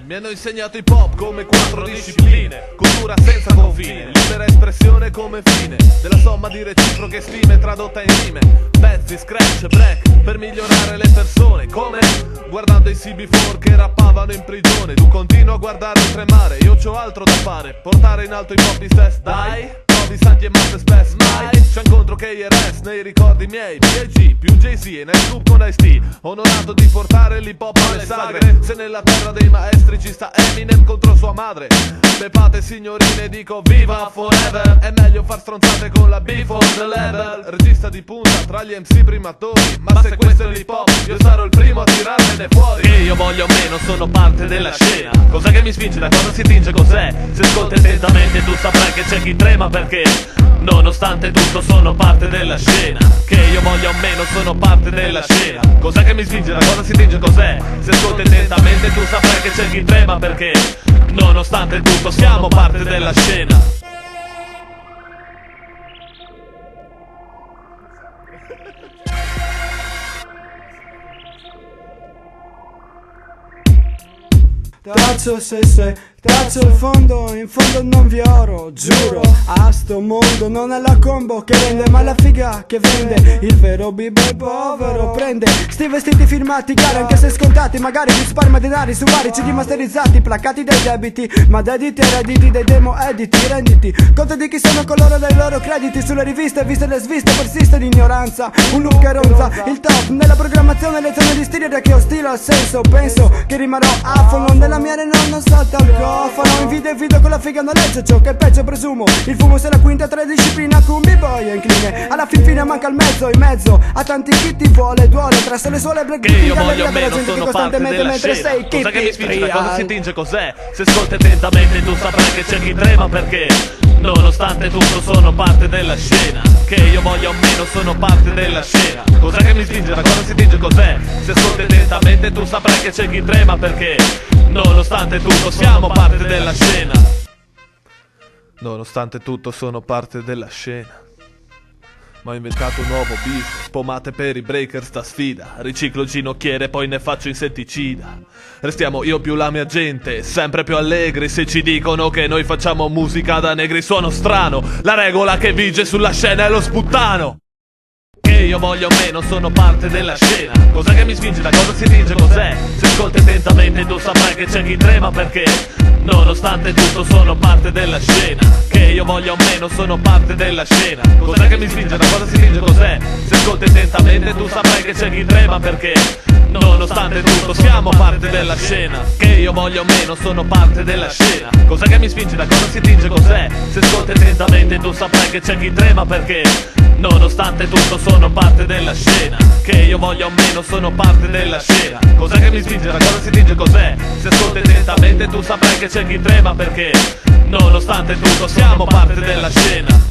Mi hanno insegnato hip hop come 4 discipline, cultura senza confine, libera espressione come fine della somma di reciproche stime tradotta in rime, pezzi, scratch, break per migliorare le persone. Come? Guardando i CB4 che rappavano in prigione. Tu continua a guardare oltre mare, io c'ho altro da fare, portare in alto i pop di stess. Dai, di Santi e Master Spes, mai c'è incontro KRS nei ricordi miei, B.I.G. più Jay-Z e nel group con Ice-T, onorato di portare l'hip hop alle sagre. Se nella terra dei maestri ci sta Eminem contro sua madre, bepate signorine dico viva forever, è meglio far stronzate con la beef on the level. Regista di punta tra gli MC primatori, ma se questo è l'hip hop io sarò il primo a tirarmene fuori. Che io voglio o meno sono parte della scena, cos'è che mi spinge, da cosa si tinge, cos'è? Se ascolti attentamente tu saprai che c'è chi trema perché nonostante tutto sono parte della scena. Che io voglia o meno sono parte della scena, cos'è che mi spinge, da cosa si tinge, cos'è? Se ascolti attentamente tu saprai che c'è chi trema perché nonostante tutto siamo parte della scena. Traccio traccio in fondo non vi oro, giuro. A sto mondo non è la combo che rende, ma la figa che vende. Il vero b-boy povero prende sti vestiti firmati cari, anche se scontati, magari risparmia denari su vari CD masterizzati, placati dai debiti, ma dediti ai redditi dei demo editi. Renditi conto di chi sono coloro dei loro crediti sulle riviste, viste le sviste, persiste l'ignoranza, un look che ronza il top nella programmazione, lezione di stile da che ho stile al senso. Penso che rimarrò afono nella mia arena, non salta al cofano. Invidio e video con la figa noleggio, ciò che è peggio presumo. Il fumo se la quinta tre disciplina, con b-boy è incline. Alla fin fine manca il mezzo, in mezzo a tanti chi ti vuole, duole tra se le suole black che io voglio o meno sono parte della scena, cos'è che mi spinge, da cosa si tinge, cos'è? Se ascolti attentamente tu saprai che c'è chi trema perché nonostante tutto sono parte della scena. Che io voglia o meno sono parte della scena, cos'è che mi spinge, da cosa si tinge, cos'è? Se ascolti attentamente tu saprai che c'è chi trema perché nonostante tutto siamo parte della scena. Nonostante tutto sono parte della scena. Ma ho inventato un nuovo business, pomate per i breakers da sfida, riciclo ginocchiere poi ne faccio insetticida. Restiamo io più la mia gente, sempre più allegri. Se ci dicono che noi facciamo musica da negri suono strano, la regola che vige sulla scena è lo sputtano. Che io voglio o meno sono parte della scena, cos'è che mi spinge, da cosa si tinge, cos'è? Se ascolti attentamente tu saprai che c'è chi trema perché nonostante tutto sono parte della scena. Che io voglia o meno sono parte della scena, cos'è che mi spinge, da cosa si tinge, cos'è? Se ascolti attentamente tu saprai che c'è chi trema perché nonostante tutto siamo parte della scena. Che io voglia o meno sono parte della scena, cos'è che mi spinge, da cosa si tinge, cos'è? Se ascolti attentamente tu saprai che c'è chi trema perché nonostante tutto sono parte della scena. Che io voglia o meno sono parte della scena, cos'è che mi spinge, da cosa si tinge, cos'è? Se ascolti attentamente tu saprai che c'è chi trema perché nonostante tutto siamo parte della scena.